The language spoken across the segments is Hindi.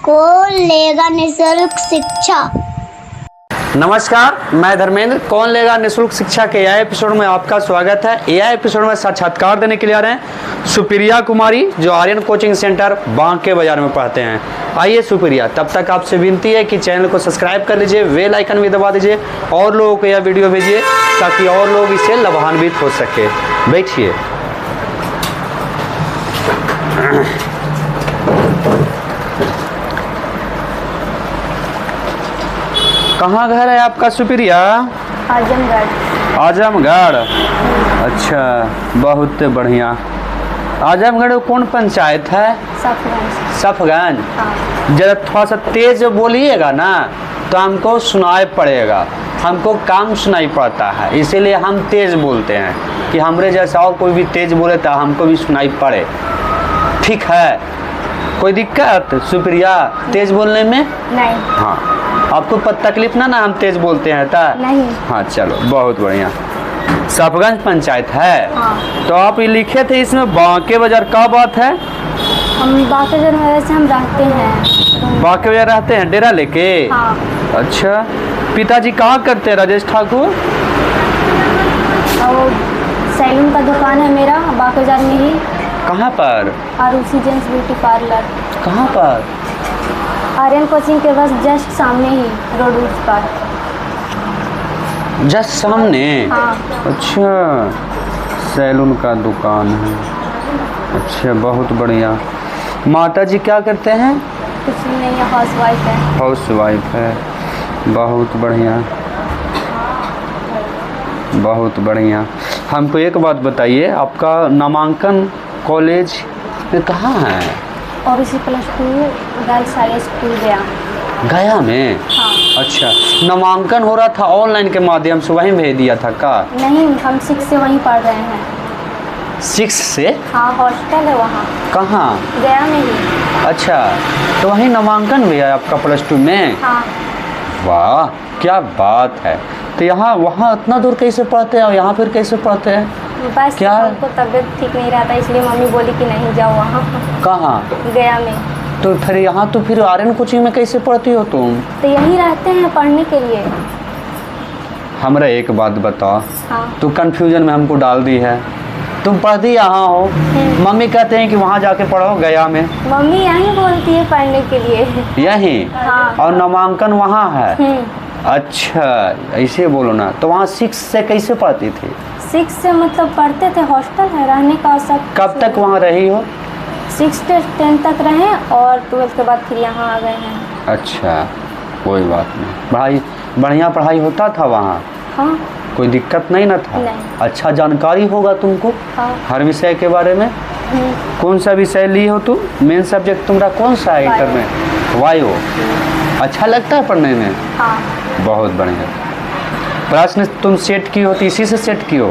को लेगा निःशुल्क शिक्षा। नमस्कार, मैं धर्मेंद्र। कौन लेगा निःशुल्क शिक्षा के एआई एपिसोड में आपका स्वागत है। एआई एपिसोड में साक्षात्कार देने के लिए आ रहे हैं सुप्रिया कुमारी, जो आर्यन कोचिंग सेंटर बांके बाजार में पढ़ते हैं। आइए सुप्रिया, तब तक आपसे विनती है कि चैनल को सब्सक्राइब कर लीजिए, बेल आइकन भी दबा दीजिए और लोगों को यह वीडियो भेजिए ताकि और लोग इससे लाभान्वित हो सके। बैठिए। कहाँ घर है आपका सुप्रिया? आजमगढ़। आजमगढ़, अच्छा, बहुत बढ़िया। आजमगढ़ कौन पंचायत है? सफगंज। सफगंज। हाँ। जरा थोड़ा सा तेज बोलिएगा ना तो हमको सुनाई पड़ेगा। हमको काम सुनाई पड़ता है, इसीलिए हम तेज बोलते हैं कि हमरे जैसा और कोई भी तेज बोले तो हमको भी सुनाई पड़े। ठीक है? कोई दिक्कत सुप्रिया तेज बोलने में? नहीं। हाँ, आपको तकलीफ ना हम तेज बोलते हैं ता? नहीं। हाँ, चलो बहुत बढ़िया। सफगंज पंचायत है। हाँ। तो आप ये लिखे थे इसमें बांके बाजार, का बात है? हम बांके बाजार में वैसे हम रहते हैं। बांके बाजार रहते हैं डेरा लेके? हाँ। अच्छा, पिताजी कहाँ करते हैं? राजेश ठाकुर। और सैलून का दुकान है मेरा बांके बाजार में ही। कहाँ पर? Arushi gents beauty parlour. कहाँ पर? आर्यन कोचिंग के बस जस्ट सामने ही, रोड पर। जस्ट सामने? हाँ। अच्छा, सैलून का दुकान है। अच्छा, बहुत बढ़िया। माता जी क्या करते हैं? कुछ नहीं है, हाउस वाइफ है। हाउस वाइफ है, बहुत बढ़िया, बहुत बढ़िया। हमको एक बात बताइए, आपका नामांकन कॉलेज में कहाँ है? और इसी +2 गर्ल्स हाई स्कूल गया। गया में? हाँ। अच्छा, नामांकन हो रहा था ऑनलाइन के माध्यम से, वहीं भेज दिया था का? नहीं, हम 6 से वहीं पढ़ रहे हैं। 6 से? हाँ, हॉस्टल है वहाँ। कहाँ? गया में ही। अच्छा, तो वहीं नामांकन भी है आपका +2 में? हाँ। वाह, क्या बात है। तो यहाँ वहाँ इतना दूर कैसे पढ़ते हैं और यहाँ फिर कैसे पढ़ते हैं? बस क्या? हमको तबीयत ठीक नहीं रहता, इसलिए मम्मी बोली कि नहीं जाओ वहाँ। कहाँ? गया में। तो फिर यहाँ तो फिर आर्यन कोचिंग में कैसे पढ़ती हो तुम? तो यहीं रहते हैं पढ़ने के लिए। हमरा एक बात बताओ। हाँ। तू कंफ्यूजन में हमको डाल दी है। तुम पढ़ती यहाँ हो, मम्मी कहते हैं कि वहाँ जाके पढ़ो गया में। मम्मी यहीं बोलती है पढ़ने के लिए। यहीं? हाँ। और नामांकन वहाँ है? अच्छा, ऐसे बोलो ना। तो वहाँ 6 से कैसे पढ़ती थी? 6 से मतलब पढ़ते थे, हॉस्टल है, रहने का सब। कब तक वहाँ रही हो? 6 से 10 तक रहे और 12 के बाद फिर यहाँ आ गए हैं। अच्छा, कोई बात नहीं। पढ़ाई बढ़िया पढ़ाई होता था वहाँ? हाँ। कोई दिक्कत नहीं ना था? नहीं। अच्छा जानकारी होगा तुमको? हाँ। हर विषय के बारे में? कौन सा विषय ली हो तुम? मेन सब्जेक्ट तुम्हारा कौन सा है इंटर में? वायु। अच्छा लगता है पढ़ने में? हाँ। बहुत बढ़िया। प्रश्न तुम सेट की हो तो इसी से सेट की हो?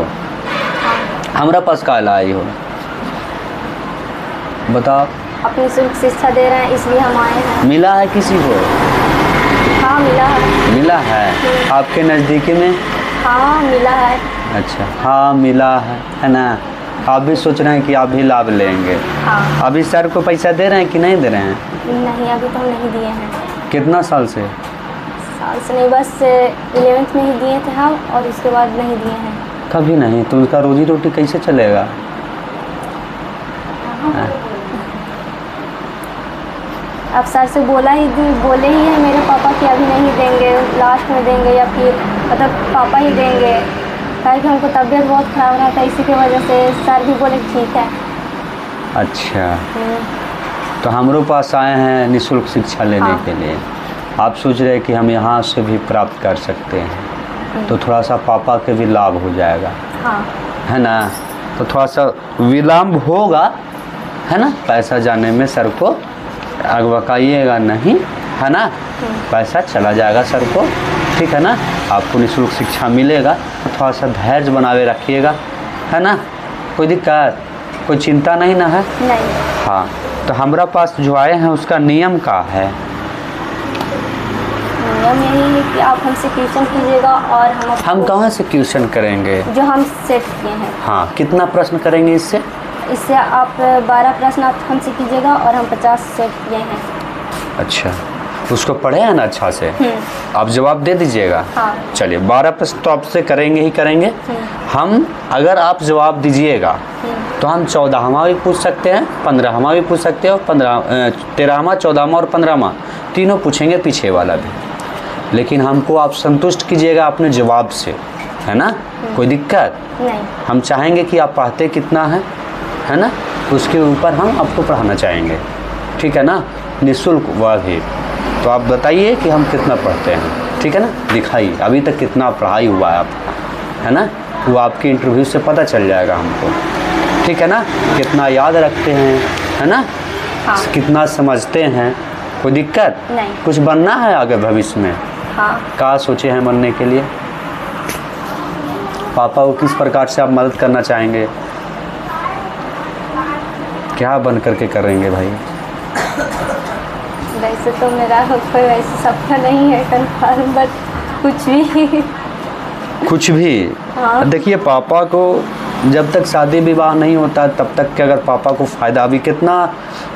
हाँ। हमारा पास काल आई हो? बताओ। अपनी शुल्क शिक्षा दे रहे हैं इसलिए हम आए हैं। मिला है किसी को? हाँ, मिला है। मिला है आपके नज़दीकी में? हाँ, मिला है। अच्छा, हाँ मिला है ना? आप भी सोच रहे हैं कि आप भी लाभ लेंगे? हाँ। अभी सर को पैसा दे रहे हैं कि नहीं दे रहे हैं? नहीं, अभी तो नहीं दिए हैं। कितना साल से? साल से नहीं, बस 11th में ही दिए थे हम, और उसके बाद नहीं दिए हैं। कभी नहीं? तो उसका रोजी रोटी कैसे चलेगा? अब सर से बोले ही है मेरे पापा कि अभी नहीं देंगे, लास्ट में देंगे, या फिर मतलब पापा ही देंगे। कहे कि हमको तबीयत बहुत ख़राब रहा था, इसी की वजह से सर भी बोले ठीक है। अच्छा, तो हमारे पास आए हैं निःशुल्क शिक्षा लेने हाँ। के लिए। आप सोच रहे हैं कि हम यहाँ से भी प्राप्त कर सकते हैं, तो थोड़ा सा पापा के भी लाभ हो जाएगा। हाँ। है ना? तो थोड़ा सा विलम्ब होगा, है ना? पैसा जाने में सर को अगवकाइएगा नहीं, है ना? पैसा चला जाएगा सर को, ठीक है ना? आपको निःशुल्क शिक्षा मिलेगा, तो थोड़ा सा धैर्य बनाए रखिएगा, है ना? कोई दिक्कत, कोई चिंता नहीं ना है? नहीं। हाँ, तो हमारा पास जो आए हैं उसका नियम का है? नियम यही है कि आप हमसे क्वेश्चन कीजिएगा और हम कहाँ से क्वेश्चन करेंगे? जो हम सेट किए हैं। हाँ, कितना प्रश्न करेंगे इससे? इससे आप 12 प्रश्न आप हमसे कीजिएगा और हम 50 सेट किए हैं। अच्छा, उसको पढ़े हैं ना अच्छा से? आप जवाब दे दीजिएगा। हाँ। चलिए 12 प्रश्न तो आपसे करेंगे ही करेंगे। हम अगर आप जवाब दीजिएगा तो हम 14वां भी पूछ सकते हैं, 15वां भी पूछ सकते हैं, और 13वां, 14वां और 15वां तीनों पूछेंगे, पीछे वाला भी। लेकिन हमको आप संतुष्ट कीजिएगा अपने जवाब से, है ना? कोई दिक्कत नहीं। हम चाहेंगे कि आप पढ़ते कितना है ना, उसके ऊपर हम आपको पढ़ाना चाहेंगे, ठीक है ना, निःशुल्क वह भी। तो आप बताइए कि हम कितना पढ़ते हैं, ठीक है ना? दिखाइए अभी तक कितना पढ़ाई हुआ है आपका, है ना? वो आपके इंटरव्यू से पता चल जाएगा हमको, ठीक है ना? कितना याद रखते हैं, है ना? हाँ। कितना समझते हैं। कोई दिक्कत नहीं। कुछ बनना है आगे भविष्य में? हाँ। क्या सोचे हैं बनने के लिए? पापा को किस प्रकार से आप मदद करना चाहेंगे? क्या बन करके करेंगे भाई? वैसे तो मेरा कोई वैसे सपना नहीं है कन्फर्म, बट कुछ भी। कुछ भी? हाँ। देखिए पापा को जब तक शादी विवाह नहीं होता तब तक के अगर पापा को फ़ायदा, अभी कितना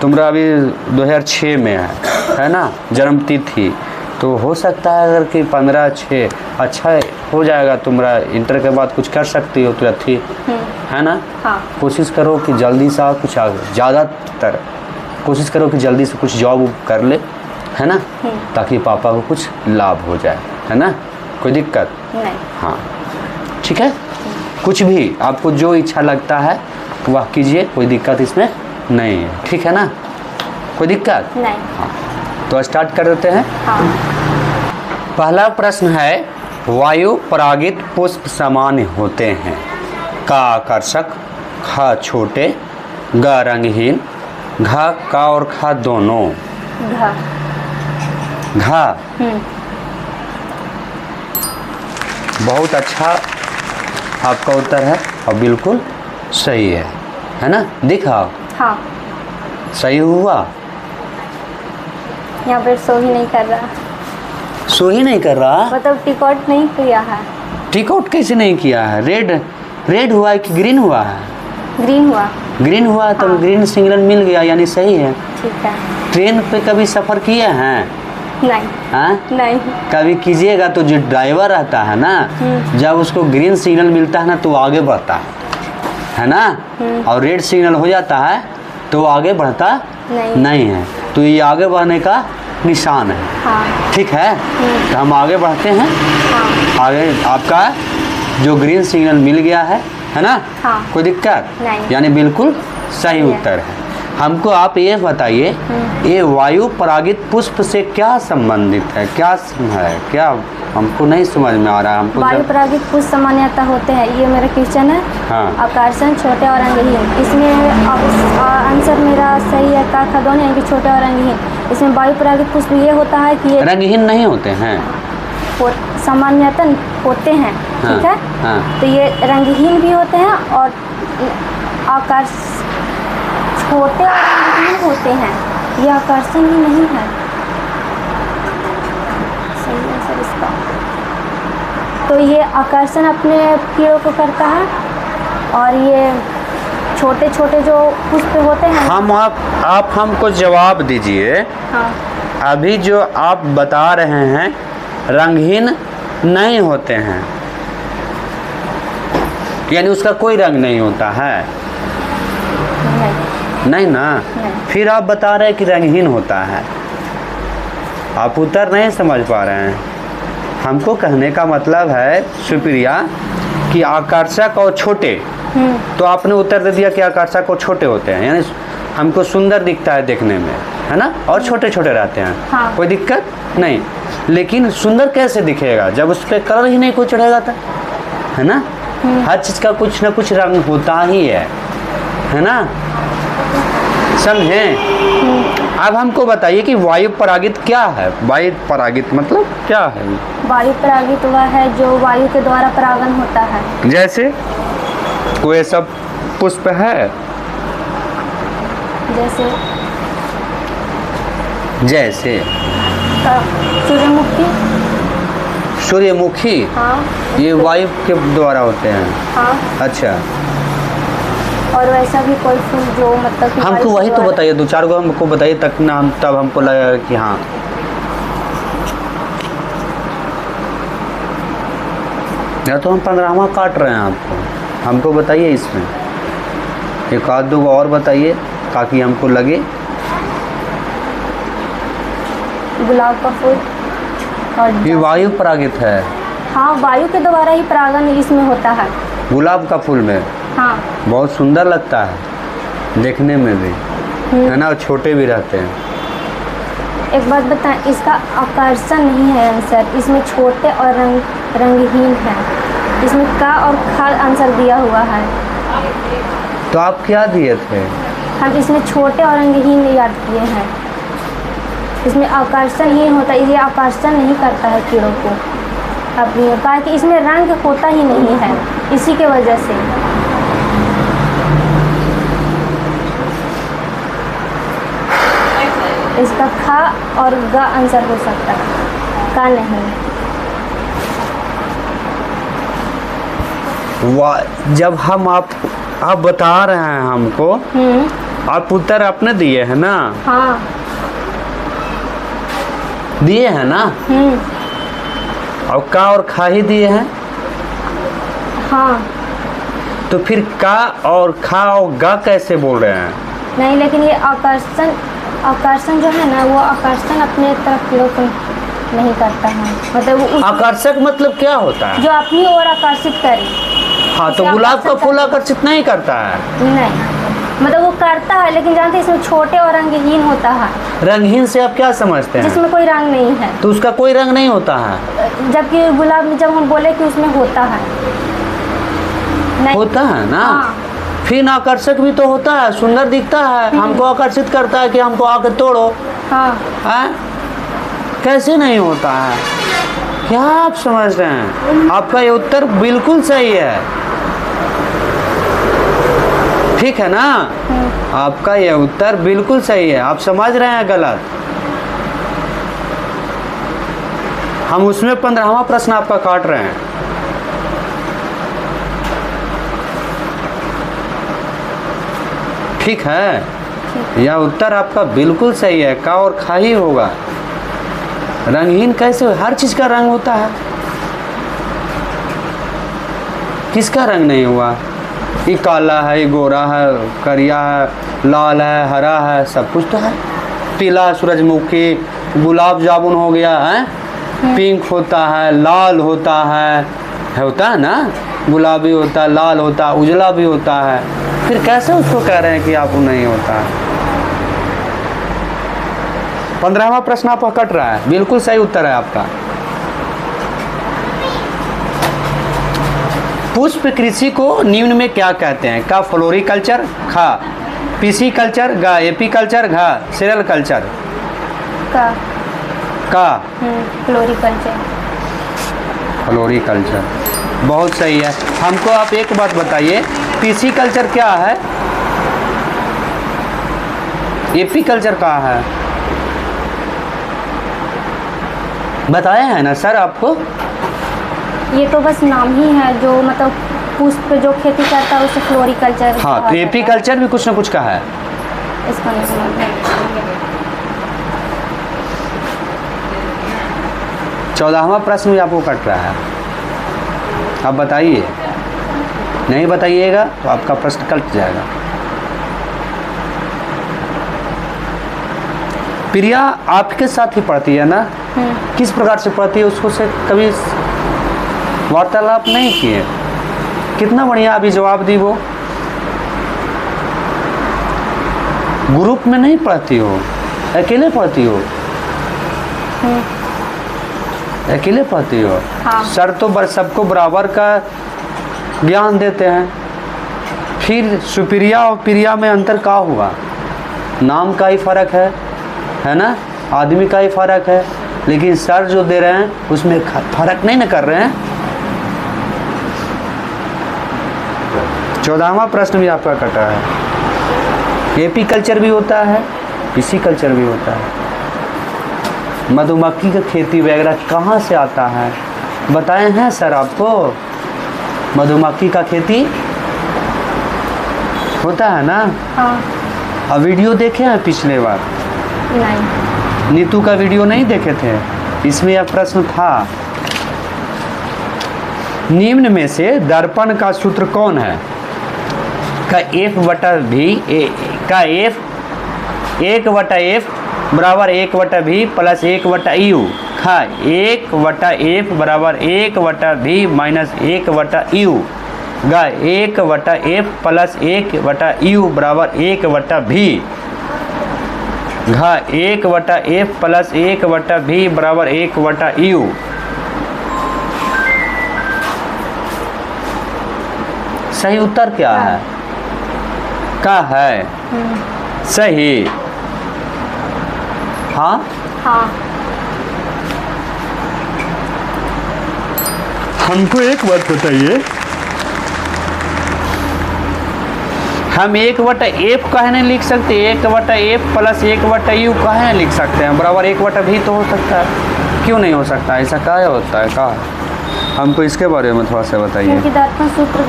तुम्हारा अभी 2006 में है ना जन्म तिथि, तो हो सकता है अगर कि 15/6 अच्छा हो जाएगा, तुम्हारा इंटर के बाद कुछ कर सकती हो तुरंत ही, है ना? हाँ। कोशिश करो कि जल्दी सा कुछ आगे, ज़्यादातर कोशिश करो कि जल्दी से कुछ जॉब कर ले, है ना, ताकि पापा को कुछ लाभ हो जाए, है ना? कोई दिक्कत नहीं। हाँ, ठीक है। कुछ भी आपको जो इच्छा लगता है वह कीजिए, कोई दिक्कत इसमें नहीं है, ठीक है ना? कोई दिक्कत नहीं। हाँ, तो स्टार्ट कर देते हैं। हाँ। पहला प्रश्न है, वायु परागित पुष्प सामान्य होते हैं? का आकर्षक, ख छोटे, ग रंगहीन, घ का और ख दोनों। घ। घ। बहुत अच्छा आपका उत्तर है और बिल्कुल सही है ना? दिखाओ। हाँ। सही हुआ। यहाँ पर सो ही नहीं कर रहा, सो ही नहीं कर रहा? मतलब टिकट नहीं किया है। टिकट कैसे नहीं किया है? रेड हुआ है कि ग्रीन हुआ है? ग्रीन हुआ। ग्रीन हुआ तो हाँ। ग्रीन सिग्नल मिल गया, यानी सही है। ठीक है। ट्रेन पे कभी सफ़र किए हैं? नहीं। हाँ? नहीं। कभी कीजिएगा तो जो ड्राइवर रहता है ना, जब उसको ग्रीन सिग्नल मिलता है ना तो वो आगे बढ़ता है ना, और रेड सिग्नल हो जाता है तो वो आगे बढ़ता नहीं है। तो ये आगे बढ़ने का निशान है। हाँ। ठीक है, तो हम आगे बढ़ते हैं। हाँ। आगे आपका जो ग्रीन सिग्नल मिल गया है ना? हाँ। कोई दिक्कत नहीं। यानी बिल्कुल सही उत्तर है। हमको आप ये बताइए, ये वायु परागित पुष्प से क्या संबंधित है? क्या हमको नहीं समझ में आ रहा है। हमको वायु परागित पुष्प सामान्यतः होते हैं, ये मेरा क्वेश्चन है। हाँ। आकर्षण, छोटे और रंगहीन। इसमें आंसर मेरा सही है, का खा दोनों, यानी कि छोटे और रंगहीन। इसमें वायु परागित पुष्प ये होता है कि ये रंगहीन नहीं होते हैं, सामान्यतः होते हैं। ठीक है। हाँ। तो ये रंगहीन भी होते हैं और छोटे और रंगहीन होते हैं। ये आकर्षण ही नहीं है। सही आंसर इसका। तो ये आकर्षण अपने कीड़ों को करता है, और ये छोटे छोटे जो पुष्प होते हैं। आप हमको जवाब दीजिए। हाँ। अभी जो आप बता रहे हैं रंगहीन नहीं होते हैं, यानी उसका कोई रंग नहीं होता है? नहीं ना? नहीं। फिर आप बता रहे हैं कि रंगहीन होता है। आप उत्तर नहीं समझ पा रहे हैं। हमको कहने का मतलब है सुप्रिया कि आकर्षक और छोटे, तो आपने उत्तर दे दिया कि आकर्षक और छोटे होते हैं, यानी हमको सुंदर दिखता है देखने में, है ना, और छोटे छोटे रहते हैं। हाँ। कोई दिक्कत नहीं। लेकिन सुंदर कैसे दिखेगा जब उस पर कलर ही नहीं कोई चढ़ेगा था, है ना? हर चीज़ का कुछ ना कुछ रंग होता ही है ना? समझे? अब हमको बताइए कि वायु परागित क्या है? वायु परागित मतलब क्या है? वायु परागित वह है जो वायु के द्वारा परागन होता है। जैसे कोई सब पुष्प है? जैसे सूर्यमुखी। सूर्यमुखी। हाँ। ये वायु के द्वारा होते हैं। हाँ। अच्छा। और वैसा भी कोई फूल जो मतलब कि हमको वही तो बताइए, 2-4 गो हमको बताइए तक ना, हम तब हमको लगेगा कि हाँ। या तो हम 15वां काट रहे हैं आपको, हमको बताइए इसमें एक आध दो और बताइए ताकि हमको लगे। गुलाब का फूल और ये वायु परागित है। हाँ, वायु के द्वारा ही परागन इसमें होता है। गुलाब का फूल में हाँ, बहुत सुंदर लगता है देखने में भी, है ना, और छोटे भी रहते हैं। एक बात बताएं, इसका आकर्षण नहीं है आंसर, इसमें छोटे और रंगहीन है। इसमें का और खा आंसर दिया हुआ है। तो आप क्या दिए थे? हम इसमें छोटे और रंगहीन याद किए हैं। इसमें आकर्षण ही होता है, ये आकर्षण नहीं करता है कीड़ों को अपनी, कहा कि इसमें रंग होता ही नहीं है, इसी के वजह से। इसका खा और गा आंसर हो सकता है, का नहीं। वाह, जब हम आप बता रहे हैं हमको, आप उत्तर आपने दिए है ना? हाँ, दिए हैं ना? और का और खा ही दिए हैं। हाँ, तो फिर का और खा और गा कैसे बोल रहे हैं? नहीं, लेकिन ये आकर्षण जो है ना, वो आकर्षण अपने तरफ कीड़ों को नहीं करता है, मतलब वो आकर्षक मतलब क्या होता है? जो अपनी ओर आकर्षित करे। हाँ, तो गुलाब का फूल आकर्षित नहीं करता है? नहीं, मतलब वो करता है, लेकिन जानते हैं इसमें छोटे और रंगहीन होता है। रंगहीन से आप क्या समझते हैं? जिसमें कोई रंग नहीं है, तो उसका कोई रंग नहीं होता है। जबकि गुलाब में जब हम बोले कि उसमें होता है, नहीं होता है ना? हाँ। फिर आकर्षक भी तो होता है, सुंदर दिखता है, हमको आकर्षित करता है कि हमको आकर तोड़ो। हाँ, है? कैसे नहीं होता है? क्या आप समझ रहे हैं? आपका ये उत्तर बिल्कुल सही है, ठीक है ना? आपका ये उत्तर बिल्कुल सही है, आप समझ रहे हैं गलत। हम उसमें 15वां प्रश्न आपका काट रहे हैं। ठीक है, यह उत्तर आपका बिल्कुल सही है, का और खा ही होगा। रंगहीन कैसे? हर चीज का रंग होता है, किसका रंग नहीं हुआ? ये काला है, ये गोरा है, करिया है, लाल है, हरा है, सब कुछ तो है। पीला सूरजमुखी, गुलाब जामुन हो गया है, पिंक होता है, लाल होता है ना? गुलाबी होता है, लाल होता है, उजला भी होता है। फिर कैसे उसको कह रहे हैं कि आपको नहीं होता है? 15वां प्रश्न आपका कट रहा है, बिल्कुल सही उत्तर है आपका। पुष्प कृषि को निम्न में क्या कहते हैं? का फ्लोरिकल्चर, खा पीसी कल्चर, गा एपी कल्चर, घा सीरियल कल्चर। का फ्लोरिकल्चर। फ्लोरिकल्चर बहुत सही है। हमको आप एक बात बताइए, पीसी कल्चर क्या है, एपी कल्चर कहाँ है? बताया है ना सर आपको? ये तो बस नाम ही है, जो मतलब पुष्प जो खेती करता है उसे फ्लोरिकल्चर। हाँ, तो एपी कल्चर भी कुछ ना कुछ का है। इसका मतलब 14वां प्रश्न भी आपको कट रहा है, आप बताइए। नहीं बताइएगा तो आपका प्रश्न कट जाएगा। प्रिया आपके साथ ही पढ़ती है ना? किस प्रकार से पढ़ती है? उसको से कभी वार्तालाप नहीं किए? कितना बढ़िया अभी जवाब दी वो। ग्रुप में नहीं पढ़ती हो, अकेले पढ़ती हो? अकेले पढ़ती हो? हाँ। सर तो सबको बराबर का ज्ञान देते हैं, फिर सुप्रिया और प्रिया में अंतर क्या हुआ? नाम का ही फर्क है ना? आदमी का ही फर्क है, लेकिन सर जो दे रहे हैं उसमें फर्क नहीं ना कर रहे हैं। 14वां प्रश्न भी आपका कटा है। एपी कल्चर भी होता है, पीसी कल्चर भी होता है। मधुमक्खी का खेती वगैरह कहाँ से आता है? बताए हैं सर आपको? मधुमक्खी का खेती होता है ना। हाँ। अब वीडियो देखे हैं पिछले बार? नहीं। नीतू का वीडियो नहीं देखे थे? इसमें यह प्रश्न था, निम्न में से दर्पण का सूत्र कौन है? का F बटा भी का एक बटा एफ बराबर 1/v प्लस 1/u। हाँ, 1/f बराबर 1/v माइनस 1/u। गा 1/f प्लस 1/u बराबर 1/v। घा 1/f प्लस 1/v बराबर 1/u। सही उत्तर क्या है? का है सही? हाँ हाँ। हमको एक बात बताइए, हम 1/f कहे नहीं लिख सकते? 1/f प्लस 1/u कहे नहीं लिख सकते हैं? बराबर 1/v तो हो सकता है, क्यों नहीं हो सकता? ऐसा क्या होता है? का हमको इसके बारे में थोड़ा सा बताइए। क्योंकि दर्पण सूत्र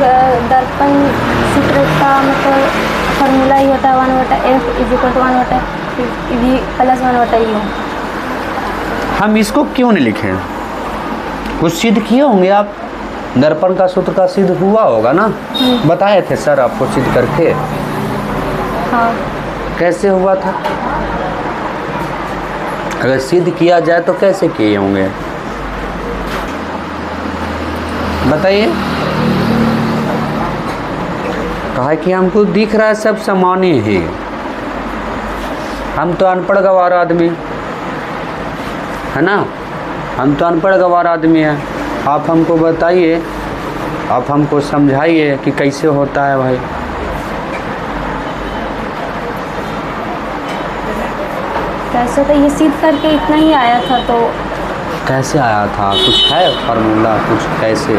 का मतलब फॉर्मूला ही होता है 1/f is equal to 1/v plus 1/u। हम इसको क्यों नहीं लिखें? कुछ सिद्ध किए होंगे आप, दर्पण का सूत्र का सिद्ध हुआ होगा ना? बताए थे सर आपको सिद्ध करके? हाँ। कैसे हुआ था? अगर सिद्ध किया जाए तो कैसे किए होंगे बताइए। कहा कि हमको दिख रहा है सब सामान्य ही, हम तो अनपढ़ गवार आदमी है ना, हम तो अनपढ़ गवार आदमी हैं। आप हमको बताइए, आप हमको समझाइए कि कैसे होता है भाई। कैसे तो ये सिद्ध करके इतना ही आया था। तो कैसे आया था? कुछ है फार्मूला कुछ? कैसे?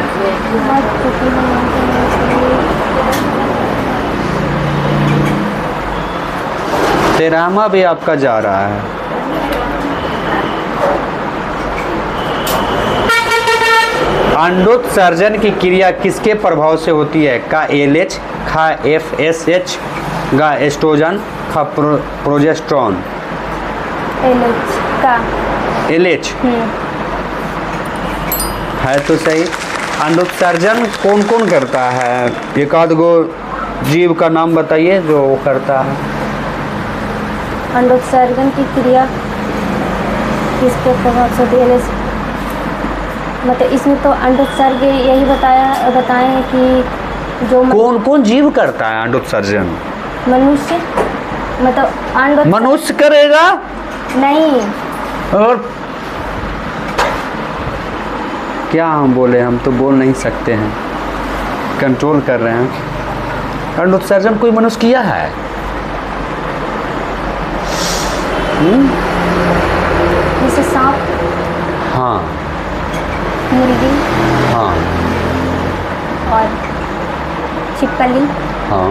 तेरामा भी आपका जा रहा है। अंडोत्सर्जन की क्रिया किसके प्रभाव से होती है? का LH, खा FSH, गा एस्ट्रोजन, खा प्रोजेस्टेरोन। LH का। LH है तो सही। अंडोत्सर्जन कौन कौन करता है? एक आध गो जीव का नाम बताइए जो वो करता है। अंडोत्सर्जन की क्रिया किसके प्रभाव से होती है? मतलब इसमें तो अंडोत्सर्ग यही बताए हैं कि जो कौन कौन जीव करता है अंडोत्सर्जन? मनुष्य, मतलब मनुष्य करेगा नहीं। और क्या हम बोले? हम तो बोल नहीं सकते हैं, कंट्रोल कर रहे हैं। अंडोत्सर्जन कोई मनुष्य किया है? जैसे सांप, हाँ, मुर्गी, हाँ, और छिपकली। हाँ।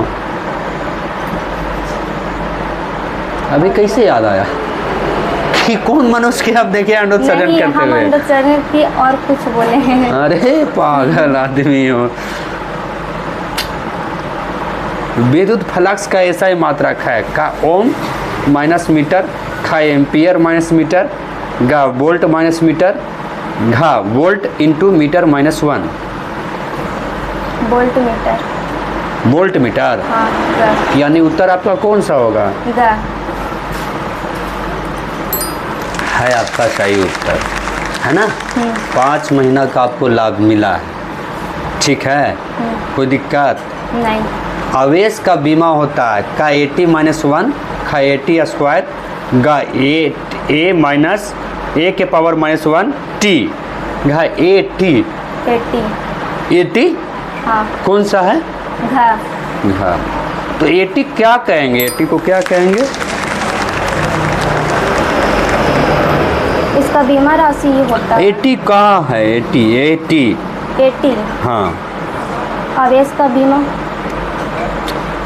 अभी कैसे याद आया कि कौन मनुष्य के? आप देखिए अंडोत्सर्जन करते हम हुए। अंडोत्सर्जन की और कुछ बोले हैं। अरे पागल आदमी हो। विद्युत फ्लक्स का ऐसा ही मात्रक है? का ओम माइनस मीटर, खा एम्पियर माइनस मीटर, गा वोल्ट माइनस मीटर, घा volt into metre minus 1। Volt metre. Volt metre. हाँ। यानी उत्तर आपका कौन सा होगा? गा। है आपका सही उत्तर, है ना? 5 महीना का आपको लाभ मिला है, ठीक है, कोई दिक्कत नहीं। आवेश का बीमा होता है? का 80-1, खा 80 स्क्वायर, गा ए माइनस ए के पावर -1 टी, घा 80। 80 हाँ। कौन सा है? घा। घा। तो 80 क्या कहेंगे? 80 को क्या कहेंगे? इसका बीमा राशि ही होता है। 80 कहाँ है? 80 हाँ। आवेश का बीमा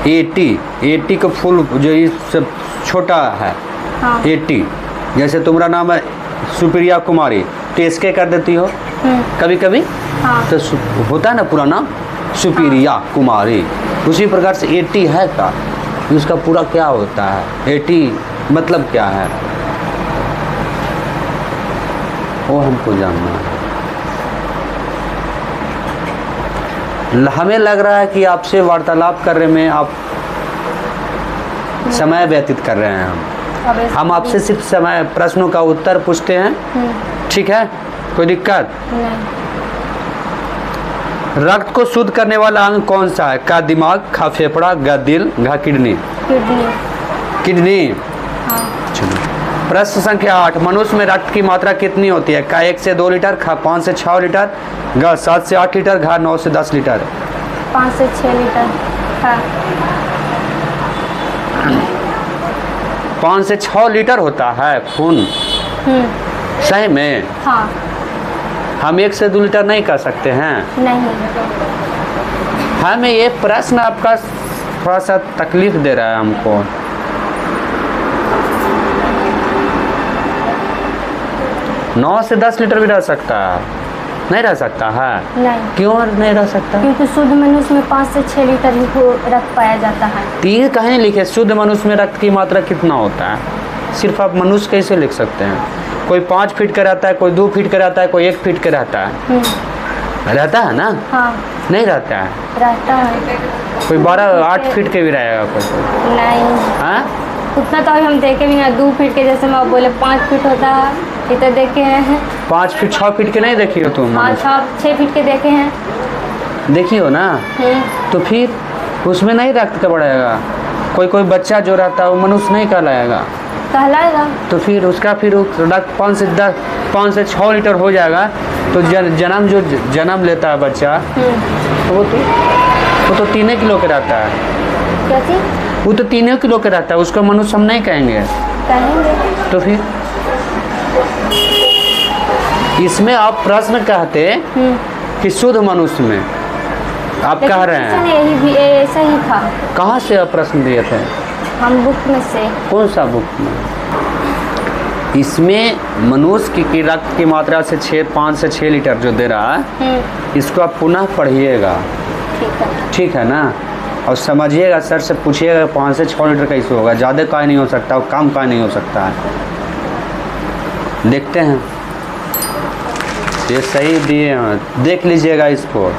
80 का फुल जो ये सब छोटा है। हाँ। 80 जैसे तुम्हारा नाम है सुप्रिया कुमारी, तो इसके कर देती हो कभी कभी। हाँ। तो होता है ना पूरा नाम सुप्रिया कुमारी, उसी प्रकार से 80 है का, उसका पूरा क्या होता है, 80 मतलब क्या है, वो हमको जानना है। हमें लग रहा है कि आपसे वार्तालाप करने में आप समय व्यतीत कर रहे हैं। हम आपसे सिर्फ समय प्रश्नों का उत्तर पूछते हैं, ठीक है, कोई दिक्कत नहीं। रक्त को शुद्ध करने वाला अंग कौन सा है? का दिमाग, खा फेफड़ा, गा दिल, घा किडनी। किडनी। किडनी। हाँ। चलो, प्रश्न संख्या 8, मनुष्य में रक्त की मात्रा कितनी होती है? का 1 से 2 लीटर, खा 5 से 6 लीटर, घा 7 से 8 लीटर, घा 9 से 10 लीटर। 5 से 6 लीटर। हाँ। 5 से 6 लीटर होता है खून, सही में? हाँ। हम 1 से 2 लीटर नहीं कर सकते हैं? नहीं। हमें ये प्रश्न आपका थोड़ा सा तकलीफ दे रहा है हमको। नौ से 10 लीटर भी रह सकता है, नहीं रह सकता है? नहीं। क्यों नहीं रह सकता? क्योंकि शुद्ध मनुष्य में 5 से 6 लीटर ही रक्त पाया जाता है। 3 कहीं लिखे, शुद्ध मनुष्य में रक्त की मात्रा कितना होता है? सिर्फ आप मनुष्य कैसे लिख सकते हैं? कोई 5 फीट का रहता है, कोई 2 फीट का रहता है, कोई 1 फीट का रहता है, रहता है ना? हाँ। नहीं रहता है? रहता है। कोई 12-8 फीट के भी रहेगा कोई? नहीं। हाँ, उतना तो अभी हम देखे भी ना। 2 फीट के, जैसे मैं बोले 5 फीट होता है, ये तो देखे हैं। 5 फीट 6 फीट के नहीं देखी हो तुम? हाँ, 6 फीट के देखे हैं। देखी हो ना? तो फिर उसमें नहीं रक्त का बढ़ेगा। कोई कोई बच्चा जो रहता है वो मनुष्य नहीं कहलाएगा, कहलाएगा। तो फिर उसका फिर रक्त 5 से 6 लीटर हो जाएगा। तो जन्म लेता है बच्चा, तो वो तो 3 किलो का रहता है। क्या चीज? वो तो 3 किलो का रहता है, उसको मनुष्य हम नहीं कहेंगे। कहेंगे। तो फिर इसमें आप प्रश्न कहते कि शुद्ध मनुष्य में, आप कह रहे हैं यही भी ऐसा ही था। कहाँ से आप प्रश्न दिए थे? हम बुक में से। कौन सा बुक में? इसमें मनुष्य की रक्त की मात्रा से 5 से 6 लीटर जो दे रहा है, इसको आप पुनः पढ़िएगा, ठीक है ना? और समझिएगा, सर से पूछिएगा 5 से 6 लीटर कैसे होगा, ज़्यादा का नहीं हो सकता और कम का नहीं हो सकता है। देखते हैं, ये सही दिए हैं, देख लीजिएगा इसको।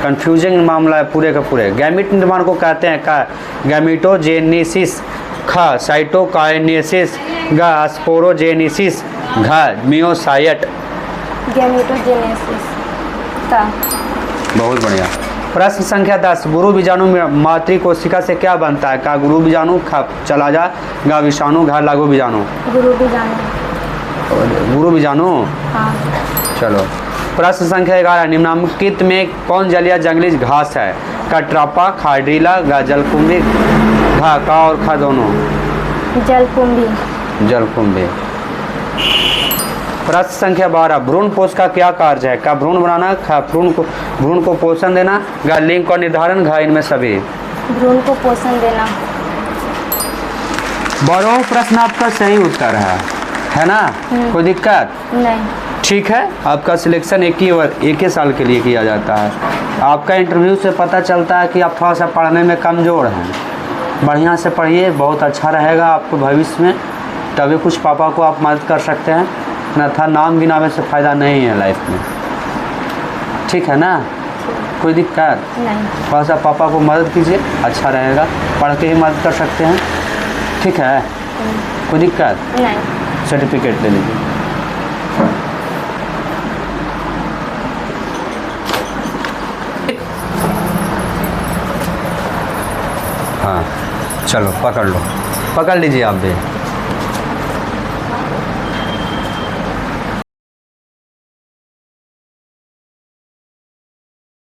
कंफ्यूजिंग मामला है पूरे का पूरे। गैमीट निर्माण को कहते हैं का गैमीटोजेनेसिस, खा साइटोकाइनेसिस, गा स्पोरोजेनेसिस, घा मियोसाइट। गैमीटोजेनेसिस का। बहुत बढ़िया। प्रश्न संख्या 10, गुरु बीजाणु मातृ कोशिका से क्या बनता है? का गुरु बीजाणु, खा चला जा, गा विषाणु, घा लघु बीजाणु। गुरु बीजाणु। गुरु बीजाणु। हाँ। चलो, प्रश्न संख्या 11, निम्नलिखित में कौन जलीय जंगली घास है? का ट्रापा, खाड्रीला, गा जलकुंभी, घा का और खा दोनों। जलकुंभी। जलकुंभी। प्रश्न संख्या 12, भ्रूण पोष का क्या कार्य है? का भ्रूण बनाना, खा भ्रूण को पोषण देना, गा लिंग का निर्धारण, घा इनमें सभी। भ्रूण को पोषण देना। 12वां प्रश्न आपका सही उत्तर है ना? कोई दिक्कत नहीं। ठीक है, आपका सिलेक्शन एक ही साल के लिए किया जाता है। आपका इंटरव्यू से पता चलता है कि आप थोड़ा सा पढ़ने में कमज़ोर हैं। बढ़िया से पढ़िए, बहुत अच्छा रहेगा आपको भविष्य में, तभी कुछ पापा को आप मदद कर सकते हैं, अन्यथा नाम गिनावे से फ़ायदा नहीं है लाइफ में, ठीक है ना? कोई दिक्कत नहीं। थोड़ा सा पापा को मदद कीजिए, अच्छा रहेगा, पढ़ के ही मदद कर सकते हैं, ठीक है? कोई दिक्कत नहीं। सर्टिफिकेट ले लीजिए। हाँ, चलो पकड़ लो, पकड़ लीजिए आप भी।